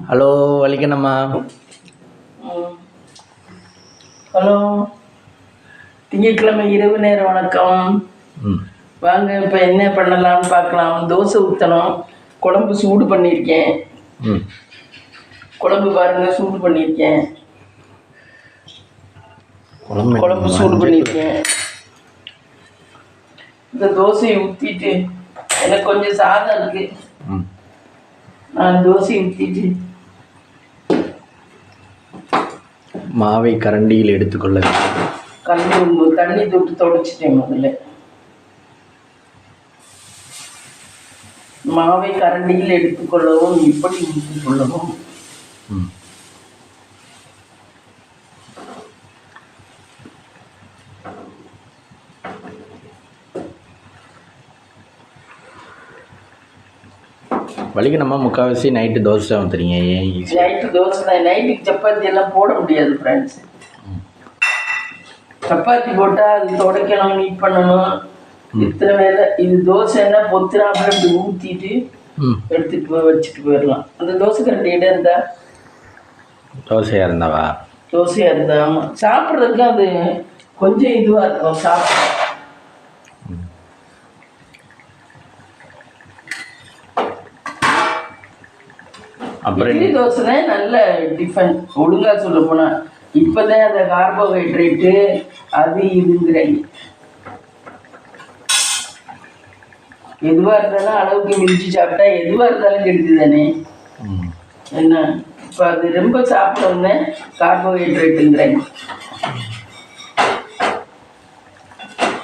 Hello வலிக்கண்ணம்மா. ம். Hello, திங்கட்கிழமை இரவு நேர வணக்கம். ம் வாங்க, இப்போ என்ன பண்ணலாம்னு பார்க்கலாம். தோசை ஊற்றணும். குழம்பு சூடு பண்ணியிருக்கேன். ம் குழம்பு பாருங்க, சூடு பண்ணியிருக்கேன். குழம்பு சூடு பண்ணியிருக்கேன். இந்த தோசையை ஊற்றிட்டு எனக்கு கொஞ்சம் சாதம் இருக்கு. ம் நான் தோசையை ஊற்றிட்டு மாவை கரண்டியில் எடுத்துக்கொள்ள வேண்டும். தண்ணி தொட்டு தொடச்சிட்டேன். முதல்ல மாவை கரண்டியில் எடுத்துக்கொள்ளவும் இப்படி ஊற்றிக்கொள்ளவும். ம் வலிக்கண்ணம்மா, முக்கால்வாசி நைட்டு தோசை தான் ஊற்றுறீங்க. ஏன் ஈஸி? நைட்டு தோசை தான். நைட்டுக்கு சப்பாத்தி எல்லாம் போட முடியாது ஃப்ரெண்ட்ஸ். சப்பாத்தி போட்டால் அது துடைக்கணும், நீட் பண்ணணும், இத்தனை வேலை. இது தோசைன்னா பொத்துனா அப்புறம் இப்படி ஊற்றிட்டு எடுத்துட்டு போய் வச்சுட்டு போயிடலாம். அந்த தோசை கரண்டி இடம் இருந்தா, தோசையாக இருந்தாவா? தோசையாக இருந்தா ஆமாம், சாப்பிட்றதுக்கு அது கொஞ்சம் இதுவாக இருக்கும் சாப்பிட. அப்புறம் இட்லி தோசை தான் நல்ல டிஃபன். ஒழுங்காக சொல்ல போனால் இப்போதான் அந்த கார்போஹைட்ரேட்டு அது இதுங்கிறாங்க. எதுவாக இருந்தாலும் அளவுக்கு மிஞ்சி சாப்பிட்டா எதுவாக இருந்தாலும் கெடுது தானே. என்ன இப்போ அது ரொம்ப சாப்பிடணும்னு கார்போஹைட்ரேட்டுங்கிறாங்க.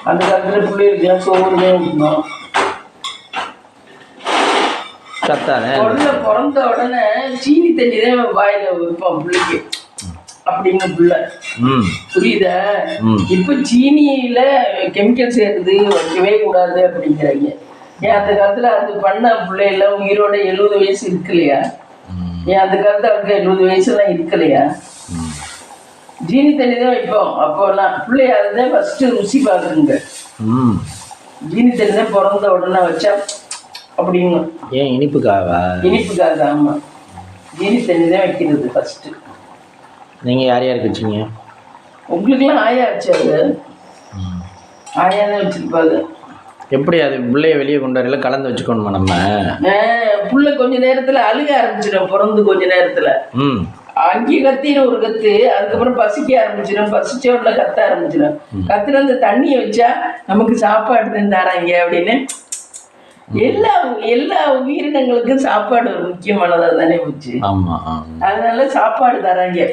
அந்த காலத்தில் பிள்ளைகளுக்குலாம் சோறு தான் ஊற்றணும். உடனே பிறந்த உடனே சீனி தண்ணி தான் வாயில வைப்போம் பிள்ளைக்கு அப்படிங்க புள்ள. புரியுதா? இப்ப சீனியில கெமிக்கல் சேர்க்குது, வைக்கவே கூடாது அப்படிங்கிறாங்க. ஏன் அந்த காலத்துல அது பண்ண பிள்ளைல உயிரோட 70 வயசு இருக்கு இல்லையா? ஏன் அந்த காலத்துல அவருக்கு 70 வயசுலாம் இருக்கு இல்லையா? ஜீனி தண்ணி தான் வைப்போம் அப்போலாம். பிள்ளைய அதுதான் ஃபர்ஸ்ட் ருசி பாக்குறீங்க. ஜீனி தண்ணி தான் பிறந்த உடனே வச்சா அப்படிங்க. ஏன் இனிப்புக்காகவா? இனிப்புக்காக, ஆமா. ஜீனி தண்ணி தான் வைக்கிறது ஃபர்ஸ்ட். நீங்கள் யார் யாருக்கு வச்சிங்க? உங்களுக்குலாம் ஆயா ஆச்சு. அது ஆயா தான் வச்சிருப்பாங்க. எப்படி அது பிள்ளைய வெளியே கொண்டு வரல கலந்து வச்சுக்கணுமா நம்ம? புள்ள கொஞ்ச நேரத்துல அழுக ஆரம்பிச்சிடும். பிறந்து கொஞ்ச நேரத்துல அங்கே கத்தின ஒரு கத்து, அதுக்கப்புறம் பசிக்க ஆரம்பிச்சிடும். பசிச்ச உடனே கத்த ஆரம்பிச்சிடும். கத்துல அந்த தண்ணியை வச்சா நமக்கு சாப்பாடு தராங்க அப்படின்னு. எல்லா உயிரினங்களுக்கும் சாப்பாடு ஒரு முக்கியமானதா தானே போச்சு. அதனால சாப்பாடு தராங்க.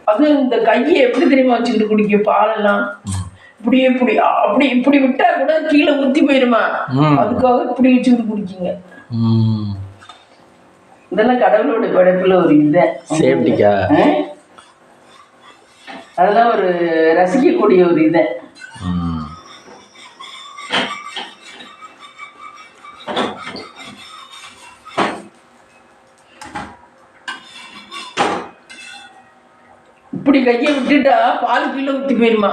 அது இந்த கையை எப்படி தெரியுமா வச்சுக்கிட்டு குடிக்கும் பாலெல்லாம். இப்படி இப்படி அப்படி இப்படி விட்டா கூட கீழே ஊத்தி போயிருமா, அதுக்காக இப்படி வச்சுக்கிட்டு குடிக்குங்க. இதெல்லாம் கடவுளோட படைப்புல ஒரு இது சேஃப்டிக்கா. அதெல்லாம் ஒரு ரசிக்கக்கூடிய ஒரு இது. இப்படி கையை விட்டுட்டா பால் கீழே ஊற்றி போயிருமா,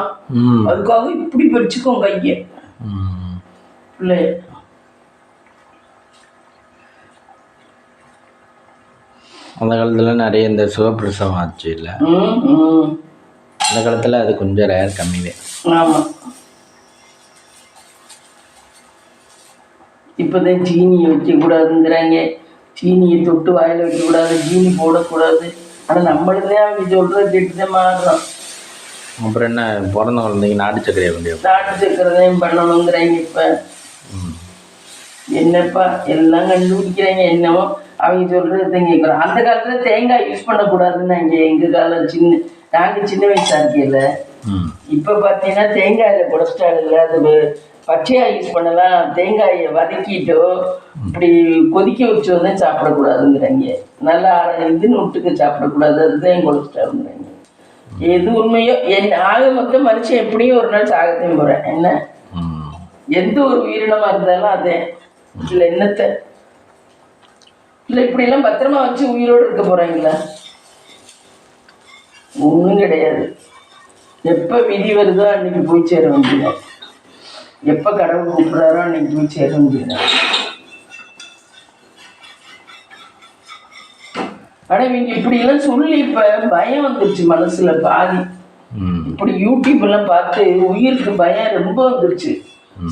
அதுக்காக இப்படி பறிச்சுக்கோங்க கையை பிள்ளை. அந்த காலத்தில் நிறைய இந்த சுகப்பிரசவம் ஆச்சு இல்லை? அந்த காலத்தில் அது கொஞ்சம் ரேர், கம்மிவே. ஆமாம். இப்போதான் சீனியை வைக்கக்கூடாதுங்கிறாங்க. சீனியை தொட்டு வாயில் வைக்கக்கூடாது, சீனி போடக்கூடாது. ஆனால் நம்மளுதான் அவங்க சொல்கிறது கேட்டுதான் மாறுறோம். அப்புறம் என்ன, பிறந்த குழந்தைங்க நாட்டு சக்கரையை வேண்டிய நாட்டு சக்கரை தான் பண்ணணுங்கிறாங்க. இப்போ என்னப்பா எல்லாம் கண்டுபிடிக்கிறாங்க. என்னவோ அவங்க சொல்கிறதான் கேட்குறோம். அந்த காலத்தில் தேங்காய் யூஸ் பண்ணக்கூடாதுன்னு எங்கள் காலம் நாங்கள் சின்ன வயசாக இருக்கையில். இப்போ பார்த்தீங்கன்னா தேங்காயில் கொலஸ்ட்ரால் இல்லை, அது பச்சையாக யூஸ் பண்ணலாம். தேங்காயை வதக்கிட்டோ இப்படி கொதிக்க வச்சோ தான் சாப்பிடக்கூடாதுங்கிறாங்க. நல்லா இதுன்னு விட்டுக்க சாப்பிடக்கூடாது, அதுதான் கொலஸ்ட்ரால்ங்கிறாங்க. எது உண்மையோ ஆக மொத்தம் மனுஷன் எப்படியும் ஒரு நாள் சாகத்தையும் போகிறேன். என்ன எந்த ஒரு உயிரினமாக இருந்தாலும் அதே இல்லை. என்னத்தை இல்லை இப்படிலாம் பத்திரமா வச்சு உயிரோடு இருக்க போகிறாங்களா? ஒன்றும் கிடையாது. எப்போ விதி வருதோ அன்னைக்கு போய் சேர வேண்டியது. எப்போ கடவுள் கூப்பிட்றாரோ அன்னைக்கு போய் சேர வேண்டியது. ஆனா இவங்க இப்படி எல்லாம் சொல்லி இப்ப பயம் வந்துருச்சு மனசுல பாதி. இப்படி யூடியூப் எல்லாம் பார்த்து உயிருக்கு பயம் ரொம்ப வந்துருச்சு.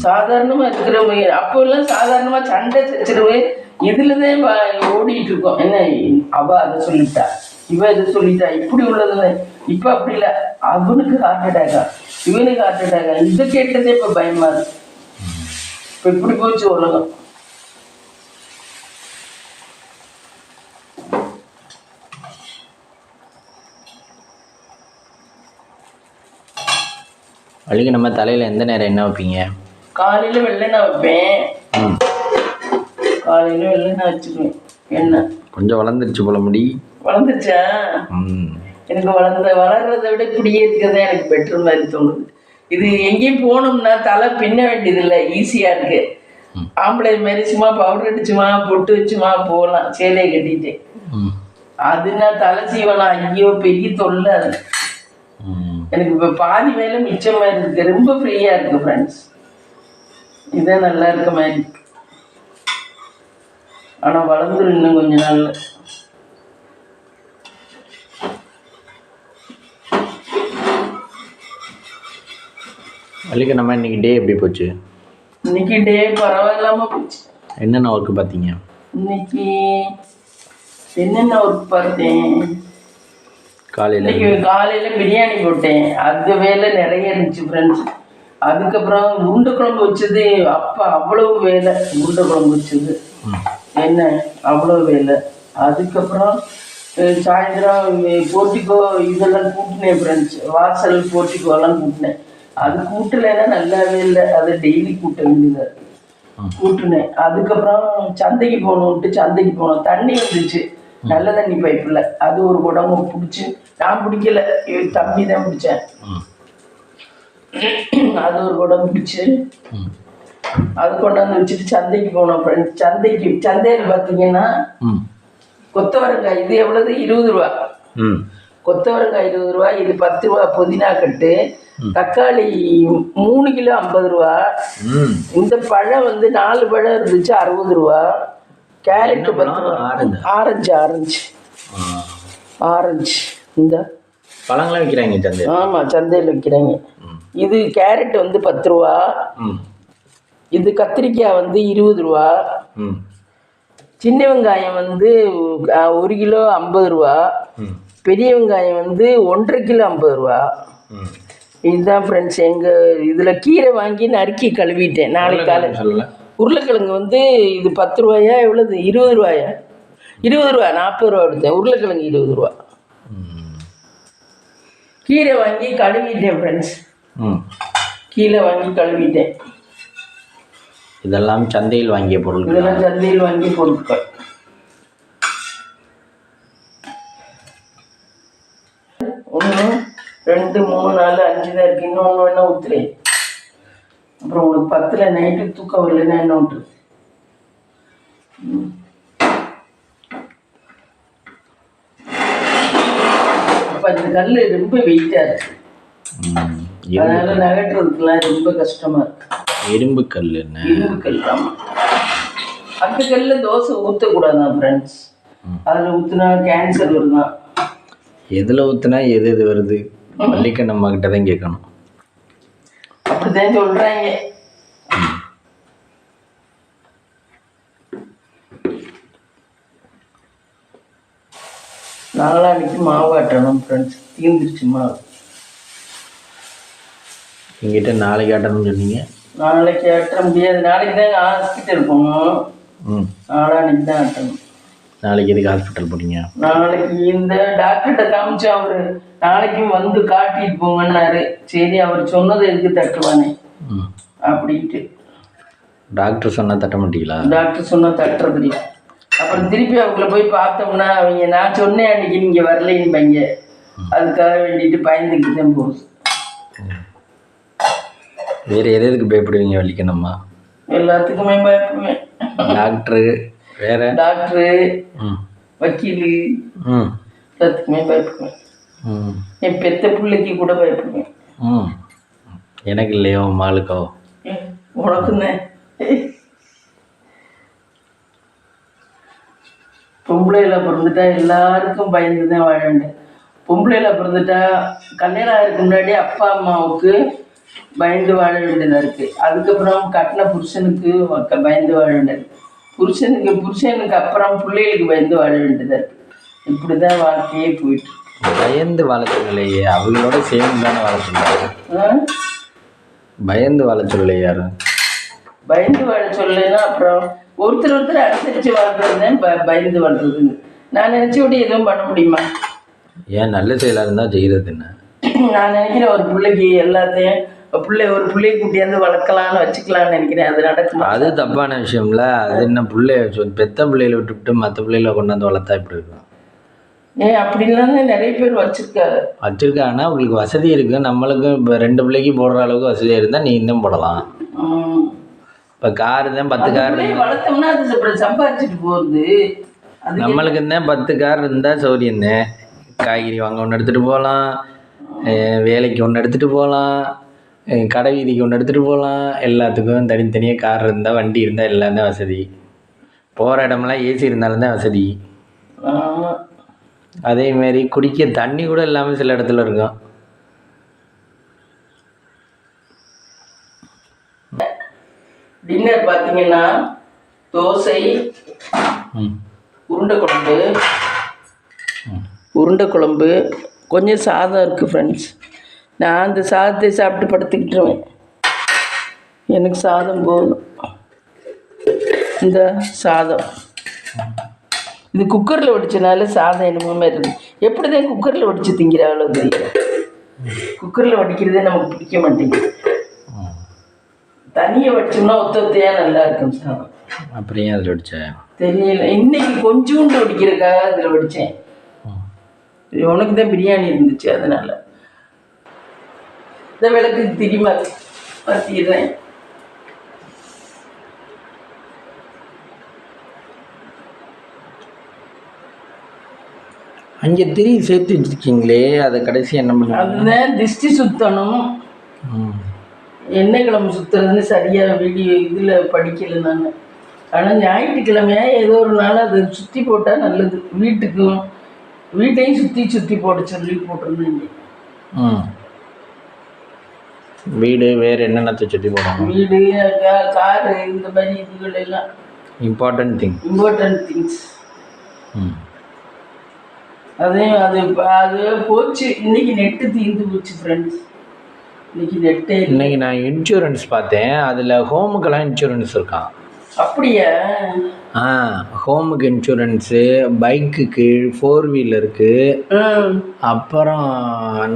சாதாரணமா இருக்கிறவங்க அப்போ எல்லாம் சாதாரணமா சண்டை சச்சரவு இதுலதான் ஓடிட்டு இருக்கோம். என்ன அவ அதை சொல்லிட்டா, இவ இதை சொல்லிட்டா, இப்படி உள்ளதுல இப்ப அப்படி இல்லை. அவனுக்கு ஹார்ட் அட்டாக்கா, இவனுக்கு ஹார்ட் அட்டாக்கா, இதை கேட்டதே இப்ப பயமா இருக்கு. இப்ப இப்படி போச்சு உலகம். வலிக்கு நம்ம தலையில் எந்த நேரம் என்ன வைப்பீங்க? காலையில் வெள்ளெண்ணெய் வைப்பேன். காலையில் வெள்ளெண்ணெய் வச்சுக்குவேன். என்ன கொஞ்சம் வளர்ந்துருச்சு போல முடி? வளர்ந்துருச்சா? எனக்கு வளர்றதை விட இப்படியே இருக்கிறதா எனக்கு பெட்டர் மாதிரி தோணுது. இது எங்கேயும் போகணும்னா தலை பின்ன வேண்டியதில்லை, ஈஸியாக இருக்கு. ஆம்பளை மாதிரி சும்மா பவுடர் அடிச்சுமா பொட்டு வச்சுமா போகலாம் சேலையை கட்டிட்டு. அதுனா தலை சீவனம் ஐயோ பெரிய தொல்லை. அது எனக்கு இப்போ பாதி வேலை மிச்சம் மாதிரி இருக்கு. ரொம்ப ஃப்ரீயாக இருக்கு ஃப்ரெண்ட்ஸ். இதான் நல்லா இருக்க மாதிரி இருக்கு. ஆனால் வளர்ந்துடும் இன்னும் கொஞ்ச நாள்ல. வலிக்கு நம்ம இன்னைக்கு டே எப்படி போச்சு? இன்னைக்கு டே பரவாயில்லாம போச்சு. என்னென்ன ஒர்க் பார்த்தீங்க இன்னைக்கு? என்னென்ன ஒர்க் பார்த்தேன்? காலையில் பிரியாணி போட்டேன். அது வேலை நிறைய இருந்துச்சு ஃப்ரெண்ட்ஸ். அதுக்கப்புறம் உருண்டை குழம்பு வச்சது. அப்போ அவ்வளவு வேலை. உருண்டை குழம்பு வச்சது என்ன அவ்வளோ வேலை. அதுக்கப்புறம் சாயந்தரம் போர்ட்டிக்கோ இதெல்லாம் கூட்டினேன் ஃப்ரெண்ட்ஸ். வாசல் போர்ட்டிக்கோலாம் கூட்டினேன். அது கூட்டலைன்னா நல்லாவே இல்லை. அதை டெய்லி கூட்ட வேண்டியது கூட்டினேன். அதுக்கப்புறம் சந்தைக்கு போகணுன்ட்டு சந்தைக்கு போனோம். தண்ணி வந்துச்சு, நல்ல தண்ணி பைப்பில். அது ஒரு குடம் பிடிச்சி, நான் பிடிக்கல, தம்பி தான் பிடிச்சேன். அது ஒரு குடம் பிடிச்சி அது கொண்டாந்து வச்சுட்டு சந்தைக்கு போனோம் ஃப்ரெண்ட்ஸ். சந்தையில் பார்த்தீங்கன்னா கொத்தவரங்காய் இது எவ்வளவு? 20 ரூபா. கொத்தவரங்காய் 20 ரூபா. இது 10 ரூபா புதினா கட்டு. தக்காளி 3 கிலோ 50 ரூபா. இந்த பழம் 4 பழம் இருந்துச்சு 60 ரூபா. கேரட் 10 ரூபா. ஆரஞ்சு இந்த பழங்கள்லாம் விற்கிறாங்க சந்தை. ஆமாம், சந்தையில் விற்கிறாங்க. இது கேரட் 10 ரூபா. இது கத்திரிக்காய் 20 ரூபா. சின்ன வெங்காயம் 1 கிலோ 50 ரூபா. பெரிய வெங்காயம் 1.5 கிலோ 50 ரூபா. இதுதான் ஃப்ரெண்ட்ஸ். எங்கள் இதில் கீரை வாங்கி நறுக்கி கழுவிட்டேன். நாளைக்கு காலை உருளைக்கிழங்கு இது 10 ரூபாயா எவ்வளவு? 20 ரூபாயா? 20 ரூபா. 40 ரூபா எடுத்தேன். உருளைக்கிழங்கு 20 ரூபா. கீரை வாங்கி கழுவிட்டேன் ஃப்ரெண்ட்ஸ். கீரை வாங்கி கழுவிட்டேன். இதெல்லாம் சந்தையில் வாங்கிய பொருட்கள். இதெல்லாம் சந்தையில் வாங்கிய பொருட்கள். ஒன்று 2 3 4 5 தான் இருக்கு. இன்னொன்று வேணா ஊத்துறேன். அப்புறம் உங்களுக்கு 10ல் நைட்டு தூக்கம் வரலன்னா என்ன விட்டு. அப்போ அந்த கல் ரொம்ப வெயிட்டாக இருக்கு. அதனால நகட்டுறதுக்குலாம் ரொம்ப கஷ்டமா இருக்கு. இரும்பு கல். இரும்பு கல். ஆமாம். அந்த கல்ல தோசை ஊற்றக்கூடாதான் ஃப்ரெண்ட்ஸ். அதில் ஊற்றுனா கேன்சர் வருதான். எதில் ஊற்றுனா எது வருது? மல்லிகை நம்ம கிட்ட தான் கேட்கணும். அப்படிதான் சொல்றாங்க. நாளான்னைக்கு மாவு ஆட்டணும் ஃப்ரெண்ட்ஸ். தீர்ந்துருச்சு மாவு. எங்கிட்ட நாளைக்கு ஆட்டணும்னு சொன்னீங்க. நாளைக்கு ஆட்ட முடியாது. நாளைக்கு தான் ஹாஸ்பிட்டல் போகணும். நாளான்னைக்கு தான் ஆட்டணும். நாளைக்கு எதுக்கு ஹாஸ்பிட்டல் போறீங்க? நாளைக்கு இந்த டாக்டர்கிட்ட காமிச்சு அவரு நாளைக்கும் காட்டிட்டு போங்கன்னாரு. சரி, அவர் சொன்னதை எதுக்கு தட்டுவானே அப்படின்ட்டு. டாக்டர் சொன்னா தட்ட மாட்டீங்களா? டாக்டர் சொன்னா தட்டுறது இல்லை. அப்புறம் திருப்பி அவங்கள போய் பார்த்தோம்னா அவங்க நான் சொன்னேன் அன்னைக்கு நீங்க வரலைன்னு. அதுக்காக வேண்டிட்டு பயந்துக்கிட்டு தான் போகுது. வேற எதுக்கு பயப்படுவீங்க வலிக்கணுமா? எல்லாத்துக்குமே பயப்படுவேன். டாக்டரு வேற? டாக்டரு, வக்கீல், எல்லாத்துக்குமே பயப்படுவேன். என் பெத்த பிள்ளைக்கு கூட பயப்படுவேன். எனக்கு இல்லையோ மாளுக்கோ? உனக்குன்னு பொம்பளையில பிறந்துட்டா எல்லாருக்கும் பயந்து தான் வாழ வேண்டும். பொம்பளையில பிறந்துட்டா கல்யாணம் ஆகிறதுக்கு முன்னாடி அப்பா அம்மாவுக்கு பயந்து வாழ வேண்டியதாக இருக்குது. அதுக்கப்புறம் கட்டின புருஷனுக்கு பயந்து வாழ வேண்டியது, புருஷனுக்கு அப்புறம் பிள்ளைகளுக்கு பயந்து வாழ வேண்டியதாக இருக்குது. இப்படி தான் வாழ்க்கையே போயிட்டு. பயந்து வாழ சொல்லலையே, அவங்களோட சேர்ந்து தானே வாழ சொல்லுவாங்க. பயந்து வாழ சொல்லலையே யாரும். பயந்து வாழ சொல்லலைன்னா அப்புறம் ஒருத்தர் அனுசரித்து வாழ்றது தான் பயந்து வாழ்றதுங்க. நான் நினச்சபடி எதுவும் பண்ண முடியுமா? ஏன் நல்ல செயலாக இருந்தால் செய்கிறது என்ன? நான் நினைக்கிறேன் ஒரு பிள்ளைக்கு எல்லாத்தையும் ஒரு பிள்ளையை கூட்டியாந்து வளர்க்கலான்னு வச்சுக்கலான்னு நினைக்கிறேன். அது நடக்கும். அது தப்பான விஷயம்ல. அது என்ன பெத்த பிள்ளைகளை விட்டுவிட்டு மற்ற பிள்ளைகளை கொண்டாந்து வளர்த்தா இப்படி இருக்கும். அப்படின்லாம் நிறைய பேர் வச்சிருக்காங்கன்னா உங்களுக்கு வசதி இருக்கு. நம்மளுக்கு இப்போ 2 பிள்ளைக்கு போடுற அளவுக்கு வசதியாக இருந்தால் நீ இன்னும் போடலாம். இப்போ காரு தான் 10 கார் வளர்த்தோம்னா அது சம்பாதிச்சுட்டு போகுது. நம்மளுக்கு தான் 10 கார் இருந்தால் சௌரியம் தான். காய்கறி வாங்க ஒன்று எடுத்துகிட்டு போகலாம், வேலைக்கு ஒன்று எடுத்துகிட்டு போகலாம், கடை வீதிக்கு ஒன்று எடுத்துகிட்டு போகலாம். எல்லாத்துக்கும் தனித்தனியாக கார் இருந்தால், வண்டி இருந்தால் எல்லாம் தான் வசதி. போகிற இடமெல்லாம் ஏசி இருந்தாலும் தான் வசதி. அதேமாரி குடிக்க தண்ணி கூட இல்லாமல் சில இடத்துல இருக்கும். டின்னர் பார்த்தீங்கன்னா தோசை, உருண்டை குழம்பு, கொஞ்சம் சாதம் இருக்குது ஃப்ரெண்ட்ஸ். நான் அந்த சாதத்தை சாப்பிட்டு படுத்துக்கிட்டுருவேன். எனக்கு சாதம் போதும். இந்த சாதம் இது குக்கரில் வடிச்சனால சாதம் என்னமோ மாதிரி இருக்குது. எப்படி தான் குக்கரில் வடித்து திங்கிறாங்களோ தெரியல. குக்கரில் வடிக்கிறதே நமக்கு பிடிக்க மாட்டேங்குது. தனியாக வடிச்சோம்னா ஒத்தையாக நல்லா இருக்கும் சாதம். அப்படியே அதில் வடித்தேன் தெரியல. இன்னைக்கு கொஞ்சோண்டு வடிக்கிறதுக்காக அதில் வடித்தேன். உனக்கு தான் பிரியாணி இருந்துச்சு அதனால. இந்த விளக்கு திரும்பி மாற்றிடுறேன். அங்கே சேர்த்து வச்சுருக்கீங்களே, அதை கடைசி என்ன பண்ண? அதுதான் திஷ்டி சுத்தணும். எண்ணெய் கிழமை சுற்றுறதுன்னு சரியாக வீடியோ இதில் படிக்கலை நான். ஆனால் ஞாயிற்றுக்கிழமையா ஏதோ ஒரு நாள் அதை சுற்றி போட்டால் நல்லது. வீட்டையும் சுற்றி போட சொல்லி போட்டிருந்தேங்க. வீடு வேறு என்னென்னத்தை சுற்றி போடணும்? வீடு, காரு, இந்த மாதிரி இதுகள் எல்லாம் இம்பார்ட்டன்ட் திங்ஸ். அதையும் அது போச்சு. இன்னைக்கு நெட்டு தீர்ந்து போச்சு ஃப்ரெண்ட்ஸ். இன்னைக்கு நான் இன்சூரன்ஸ் பார்த்தேன். அதில் ஹோமுக்கெல்லாம் இன்சூரன்ஸ் இருக்கான். அப்படியா? ஹோமுக்கு இன்சூரன்ஸு, பைக்குக்கு, 4 வீலருக்கு, அப்புறம்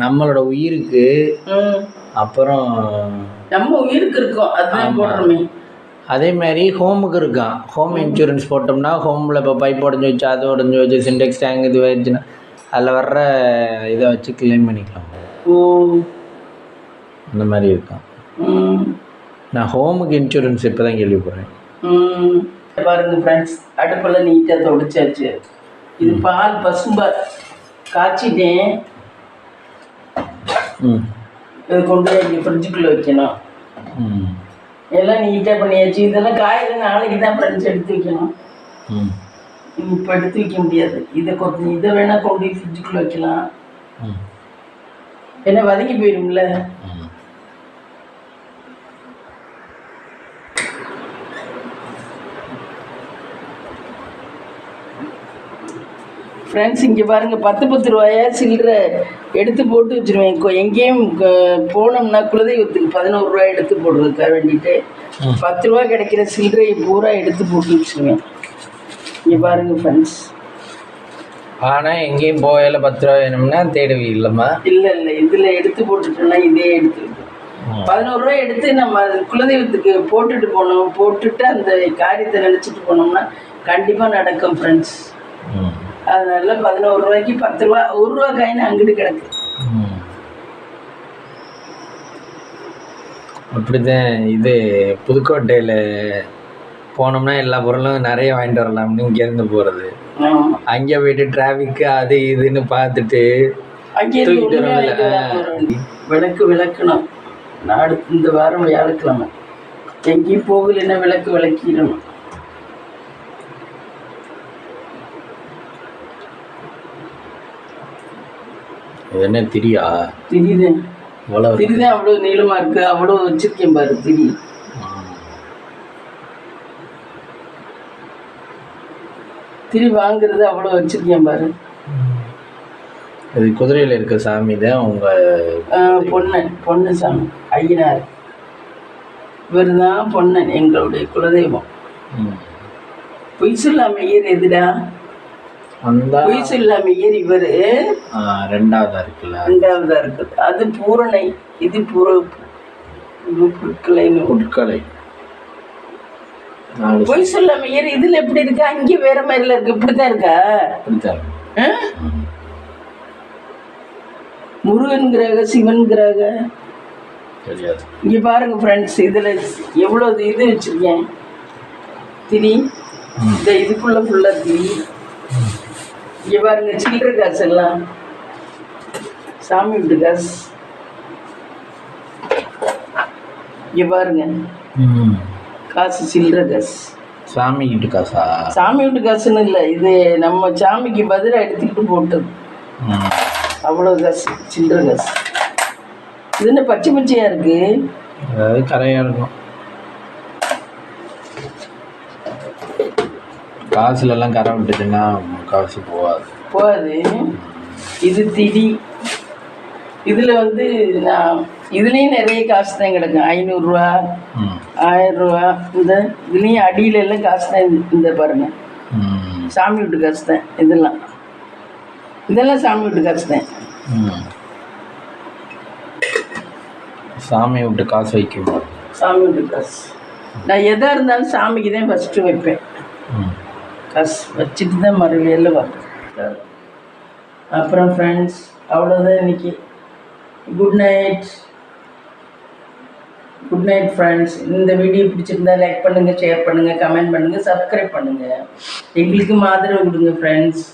நம்மளோட உயிருக்கு, அப்புறம் நம்ம உயிருக்கு இருக்கும். அதுதான் போடுறோமே. அதே மாதிரி ஹோமுக்கு இருக்கான். ஹோம் இன்சூரன்ஸ் போட்டோம்னா ஹோமில் இப்போ பைப் உடஞ்சி வச்சு, அது உடஞ்சி வச்சு, சிண்டெக்ஸ் டேங்க் இது ஆயிடுச்சுன்னா அதில் வர்ற இதை வச்சு கிளைம் பண்ணிக்கலாம். அந்த மாதிரி இருக்கான். நான் ஹோமுக்கு இன்சூரன்ஸ் இப்போ தான் கேள்விப்படுறேன். பாருங்க ஃப்ரெண்ட்ஸ், அடுப்பில் நீட்டாக தொடச்சாச்சு. இது பால் பசும்பால் காய்ச்சிட்டேன். இது கொண்டு போய் இங்கே ஃப்ரிட்ஜுக்குள்ளே வைக்கணும். எல்லாம் நீட்டாக பண்ணியாச்சு. இதெல்லாம் காயில் நாளைக்கு தான் ஃப்ரெண்ட்ஸ் எடுத்து வைக்கணும். இப்போ எடுத்து வைக்க முடியாது. இதை வேணால் கொண்டு போய் ஃப்ரிட்ஜுக்குள்ளே வைக்கலாம். ஏன்னா வதக்கி போயிடும்ல. ஃப்ரெண்ட்ஸ் இங்கே பாருங்கள், 10 ரூபாயா சில்லற எடுத்து போட்டு வச்சுருவேன். எங்கேயும் போனோம்னா குலதெய்வத்துக்கு 11 ரூபாய் எடுத்து போடுறதுக்காக வேண்டிட்டு 10 ரூபா கிடைக்கிற சில்லறையை பூரா எடுத்து போட்டு வச்சுருவேன். இங்கே பாருங்கள் ஃப்ரெண்ட்ஸ். ஆனால் எங்கேயும் போகல 10 ரூபா வேணும்னா தேடுவி இல்லைம்மா? இல்லை இதில் எடுத்து போட்டுட்டோன்னா இதே எடுத்து 11 ரூபாய் எடுத்து நம்ம குலதெய்வத்துக்கு போட்டுட்டு அந்த காரியத்தை நினச்சிட்டு போனோம்னா கண்டிப்பாக நடக்கும் ஃப்ரெண்ட்ஸ். அதனால 11 ரூபாய்க்கு 10 ரூபா, 1 ரூபா காயின் அங்கிட்டு கிடக்கு. அப்படிதான். இது புதுக்கோட்டையில் போனோம்னா எல்லா பொருளும் நிறைய வாங்கிட்டு வரலாம்னு இங்கேருந்து போகிறது. அங்கே போயிட்டு டிராஃபிக்கு அது இதுன்னு பார்த்துட்டு அங்கே விளக்கணும். நாடு இந்த வாரம் வியாழக்கிழமை எங்கேயும் போகலைன்னா விளக்கிடணும். இது என்ன திரியா? திரியுது. இவ்வளோ திரிதான் அவ்வளோ நீளமாக இருக்குது. அவ்வளோ வச்சுருக்கேன் பாரு திரி. திரி வாங்குறது அவ்வளோ வச்சுருக்கேன் பாரு. இது குதிரையில் இருக்க சாமி தான் உங்கள் பொண்ணு சாமி ஐயனார். இவர் தான் பொன்னன், எங்களுடைய குலதெய்வம். பொய் சொல்லாம ஐயர் எதுடா? பொய் சொல்லாம ஐயர் இவர் ரெண்டாவதா இருக்குல்ல? ரெண்டாவதா இருக்குது. அது பூரணை, இது புட்கலை. பொய் சொல்லாம ஐயர் இதுல எப்படி இருக்கு? அங்கே வேற மாதிரில இருக்கு. இப்படித்தான் இருக்கா? முருகன்கிறாங்க, சிவன்கிறாங்க. இங்க பாருங்க ஃப்ரெண்ட்ஸ், இதுல எவ்வளவு இது வச்சிருக்கேன் திரி. இந்த இதுக்குள்ள ஃபுல்லா திரி. இங்க பாருங்க சில்லற காசு எல்லாம் சாமி வீட்டு காசு. இங்க பாருங்க காசு, சில்லற காசு. சாமி வீட்டு காசா? சாமி வீட்டு காசுன்னு இல்லை, இது நம்ம சாமிக்கு பதிலாக எடுத்துக்கிட்டு போட்டது. அவ்வளோ காசு, சில்லற காசு. இது என்ன பச்சை பச்சையா இருக்கு? அதாவது கரையா இருக்கும். காசுல எல்லாம் கரை விட்டுச்சுன்னா காசு போகாது. இது திரி. இதுல வந்து நான் இதுலயும் நிறைய காசு தான் கிடக்கும். 500 ரூபா, 1000 ரூபா. இந்த இதுலயும் அடியில எல்லாம் காசு தான். இந்த பாருங்க சாமி வீட்டு காசு தான். இதெல்லாம் சாமி வீட்டு காசு தான். சாமி விட்டு காசு வைக்கும். சாமி வீட்டு காசு நான் எதா இருந்தாலும் சாமிக்கு தான் ஃபஸ்ட்டு வைப்பேன். காசு வச்சுட்டு தான் மறுவேல வரும். அப்புறம் ஃப்ரெண்ட்ஸ் அவ்வளோதான் இன்னைக்கு. Good night friends. இந்த வீடியோ பிடிச்சிருந்தா லைக் பண்ணுங்கள், ஷேர் பண்ணுங்கள், கமெண்ட் பண்ணுங்கள், சப்ஸ்கிரைப் பண்ணுங்கள். எங்களுக்கு ஆதரவு கொடுங்க ஃப்ரெண்ட்ஸ்.